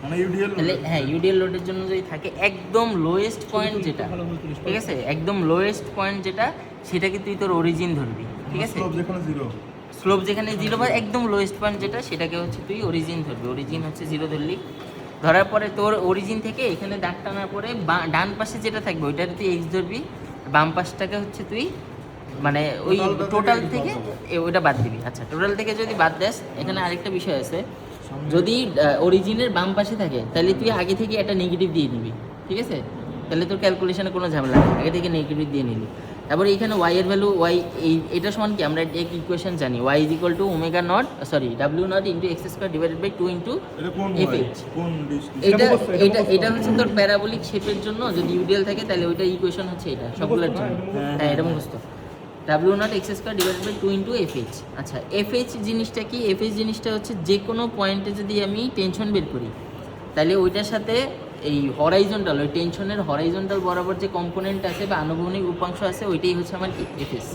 মানে ইউডিএল তাহলে হ্যাঁ ইউডিএল লোডের জন্য যদি থাকে একদম লোয়েস্ট পয়েন্ট যেটা, ঠিক আছে, একদম লোয়েস্ট পয়েন্ট যেটা, সেটাকে তুই তোর অরিজিন ধরবি, ঠিক আছে। স্লোপ যেখানে জিরো, স্লোপ যেখানে জিরো বা একদম লোয়েস্ট পয়েন্ট যেটা, সেটাকে হচ্ছে তুই অরিজিন ধরবি। অরিজিন হচ্ছে জিরো ধরলি, ধরার পরে তোর অরিজিন থেকে এখানে দাগ টানার পরে ডান পাশে যেটা থাকবে ওইটাতে তুই এক্স ধরবি, বাম পাশটাকে হচ্ছে তুই মানে ওই টোটাল থেকে ওইটা বাদ দিবি। আচ্ছা, টোটাল থেকে যদি বাদ দেস, এখানে আরেকটা বিষয় আছে, যদি অরিজিনের বাম পাশে থাকে তাহলে তুই আগে থেকে একটা নেগেটিভ দিয়ে নিবি, ঠিক আছে, তাহলে তোর ক্যালকুলেশনে কোনো ঝামেলা নেই, আগে থেকে নেগেটিভ দিয়ে নিবি। তারপরে এখানে ওয়াই এর ভ্যালু, ওয়াই এটা সমান কি, আমরা এক ইকুয়েশন জানি, Y is equal to omega naught, sorry W naught into X square divided by 2 into F H. এটা হচ্ছে তোর প্যারাবোলিক শেপের জন্য যদি ইউডিএল থাকে তাহলে ওইটা ইকুয়েশন হচ্ছে এটা সবগুলোর জন্য। হ্যাঁ, এটা মুখস্থ, W naught X square divided by 2 into F H. আচ্ছা, এফ এইচ জিনিসটা কি? এফ এইচ জিনিসটা হচ্ছে যে কোনো পয়েন্টে যদি আমি টেনশন বের করি তাহলে ওইটার সাথে এই হরাইজন্টাল, ওই টেনশনের হরাইজন্টাল বরাবর যে কম্পোনেন্ট আছে বা আনুভূমিক উপাংশ আছে ওইটাই হচ্ছে আমার কি, এফ এইচ,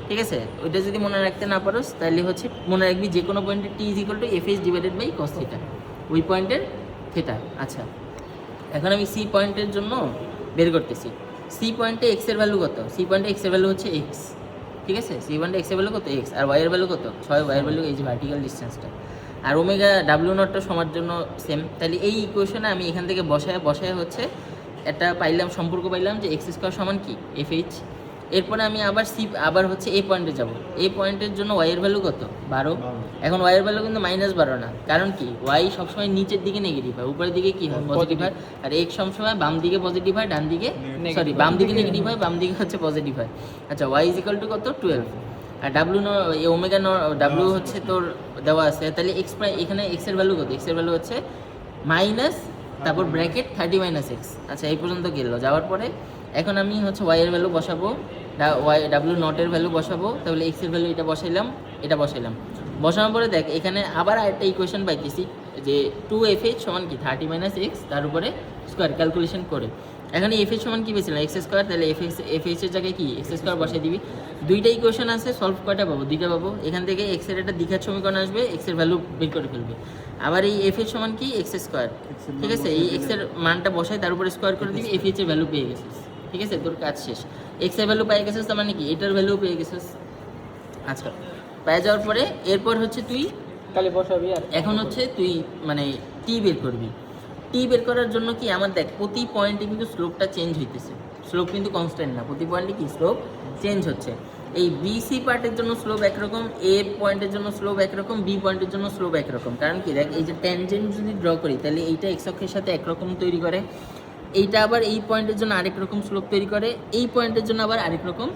ঠিক আছে। ওইটা যদি মনে রাখতে না পারোস তাহলে হচ্ছে মনে রাখবি যে কোনো পয়েন্টে T is equal to F H divided by cos theta, ওই পয়েন্টের থিটা। আচ্ছা, এখন আমি সি পয়েন্টের জন্য বের করতেছি। সি পয়েন্টে এক্স এর ভ্যালু কত? সি পয়েন্টে এক্স এর ভ্যালু হচ্ছে এক্স, ঠিক আছে। সি পয়েন্টে এক্স এর ভ্যালু কত? এক্স। আর ওয়াই এর ভ্যালু কত? 6। ওয়াই এর ভ্যালু এই যে ভার্টিক্যাল ডিস্টেন্সটা। আর ওমেগা ডাব্লিউ নটটা সবার জন্য সেম। তাহলে এই ইকুয়েশনে আমি এখান থেকে বসায় হচ্ছে একটা পাইলাম, সম্পর্ক পাইলাম যে এক্স স্কোয়ার সমান কি, এফ এইচ। এরপরে আমি আবার হচ্ছে এই পয়েন্টে যাব। এই পয়েন্টের জন্য ওয়াই এর ভ্যালু কত? 12। এখন ওয়াই এর ভ্যালু কিন্তু -12 না, কারণ কি, ওয়াই সবসময় নিচের দিকে নেগেটিভ হয়, উপরের দিকে কি হয়, পজিটিভ হয়। আর এক্স সবসময় বাম দিকে পজিটিভ হয়, ডান দিকে সরি বাম দিকে নেগেটিভ হয়, বাম দিকে হচ্ছে পজিটিভ হয়। আচ্ছা, ওয়াই ইজ ইকুয়াল টু কত? 12। আর ডাব্লিউ ওমেগা ডাব্লিউ হচ্ছে তোর দেওয়া আছে, তাহলে এক্স এখানে এক্স এর ভ্যালু কত? এক্স এর ভ্যালু হচ্ছে মাইনাস, তারপর ব্র্যাকেট 30 মাইনাস এক্স। আচ্ছা, এই পর্যন্ত গেল। যাওয়ার পরে এখন আমি হচ্ছে ওয়াই এর ভ্যালু বসাবো, ডাব্লিউ নটের ভ্যালু বসাবো, তাহলে এক্স এর ভ্যালু এটা বসাইলাম, এটা বসাইলাম। বসানোর পরে দেখ এখানে আবার আরেকটা ইকুয়েশন পাইতেছি যে 2fh সমান কি 30 মাইনাস এক্স, তার উপরে স্কোয়ার ক্যালকুলেশন করে। এখানে এফ এইচ সমান কি পেয়েছিলাম? এক্স স্কোয়ার, তাহলে এফ এইচ এর জায়গায় কি এক্স স্কোয়ার বসাই দিবি। দুইটা ইকুয়েশন আছে, সলভ কয়টা পাবো? দুইটা পাবো। এখান থেকে এক্স এর একটা দ্বিঘাত সমীকরণ আসবে, এক্স এর ভ্যালু বের করে ফেলবে। আবার এই এফ এইচ সমান কি এক্স স্কোয়ার, ঠিক আছে, এই এক্স এর মানটা বসাই তার উপরে স্কোয়ার করে দিবি, এফ এইচ এর ভ্যালু পেয়ে গেছিস, ঠিক আছে, তোর কাজ শেষ। এক্স এর ভ্যালু পেয়ে গেছিস, তার মানে কি এটার ভ্যালু পেয়ে গেছিস। আচ্ছা, পেয়ে যাওয়ার পরে এরপর হচ্ছে তুই তাহলে বসাবি। আর এখন হচ্ছে তুই মানে টি বের করবি। টি বের করার জন্য কি, আমার দেখ প্রতি পয়েন্টে কিন্তু স্লোপটা চেঞ্জ হইতেছে, স্লোপ কিন্তু কনস্ট্যান্ট না, প্রতি পয়েন্টে কি স্লোপ চেঞ্জ হচ্ছে। এই বি সি পার্টের জন্য স্লোপ একরকম, এ পয়েন্টের জন্য স্লোপ একরকম, বি পয়েন্টের জন্য স্লোপ একরকম। কারণ কি, দেখ এই যে ট্যানজেন্ট যদি ড্র করি তাহলে এইটা এক্স অক্ষের সাথে একরকম তৈরি করে, এইটা আবার এই পয়েন্টের জন্য আরেক রকম স্লোপ তৈরি করে, এই পয়েন্টের জন্য আবার আরেক রকম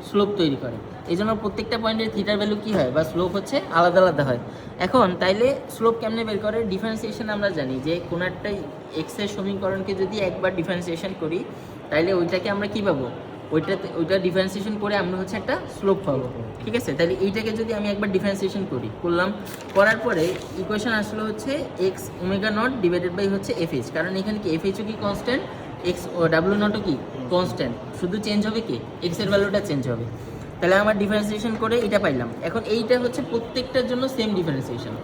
স্লোপ তৈরি করে। এই জন্য প্রত্যেকটা পয়েন্টের থিটার ভ্যালু কী হয় বা স্লোপ হচ্ছে আলাদা আলাদা হয়। এখন তাইলে স্লোপ কেমনে বের করে? ডিফারেন্সিয়েশন আমরা জানি যে কোনো একটা এক্সের সমীকরণকে যদি একবার ডিফারেন্সিয়েশন করি তাইলে ওইটাকে আমরা কী পাবো, ওইটা ডিফারেন্সিয়েশন করে আমরা হচ্ছে একটা স্লোপ পাবো, ঠিক আছে। তাহলে এইটাকে যদি আমি একবার ডিফারেন্সিয়েশন করলাম, করার পরে ইকুয়েশন আসলে হচ্ছে X omega naught divided by হচ্ছে এফ এইচ, কারণ এখানে কি এফ এইচও কি কনস্ট্যান্ট, এক্স ও ডাব্লিউ নটও কি কনস্ট্যান্ট, শুধু চেঞ্জ হবে কি এক্স এর ভ্যালুটা চেঞ্জ হবে। তাহলে আমার ডিফারেন্সিয়েশন করে এটা পাইলাম। এখন এইটা হচ্ছে প্রত্যেকটার জন্য সেম ডিফারেন্সিয়েশন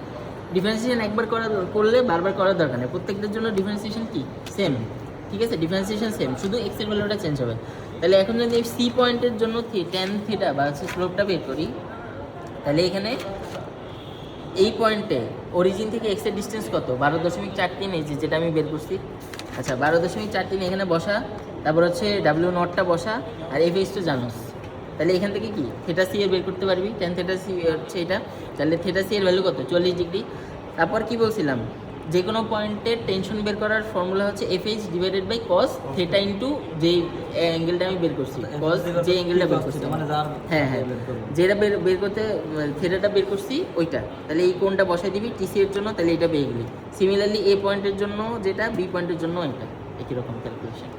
একবার করলে বারবার করার দরকার নেই, প্রত্যেকটার জন্য ডিফারেন্সিয়েশন কি সেম, ঠিক আছে, ডিফারেন্সিয়েশন সেম, শুধু এক্স এর ভ্যালুটা চেঞ্জ হবে। তাহলে এখন যদি সি পয়েন্টের জন্য ট্যান থিটা বা হচ্ছে স্লোপটা বের করি, তাহলে এখানে এই পয়েন্টে অরিজিন থেকে এক্স এর ডিস্টেন্স কত? 12.43, এই যেটা আমি বের করছি। আচ্ছা, 12.43 এখানে বসা, তারপর হচ্ছে ডাব্লিউ নটটা বসা, আর এফ এইচ তো জানোস। তাহলে এখান থেকে কি থেটা সি এর বের করতে পারবি, ট্যান থেটা সি হচ্ছে এটা। তাহলে থেটা সি এর ভ্যালু কত? 40 ডিগ্রি। তারপর কি বলছিলাম, যে কোনো পয়েন্টের টেনশন বের করার ফর্মুলা হচ্ছে F H divided by cos theta into যে অ্যাঙ্গেলটা আমি বের করছি, কস যে অ্যাঙ্গেলটা বের করছি, হ্যাঁ হ্যাঁ, যেটা বের করতে থেটাটা বের করছি ওইটা। তাহলে এই কোণটা বসাই দিবি টিসি এর জন্য, তাহলে এটা পেয়ে গেলি। সিমিলারলি এ পয়েন্টের জন্য যেটা, বি পয়েন্টের জন্য এটা একই রকম ক্যালকুলেশন।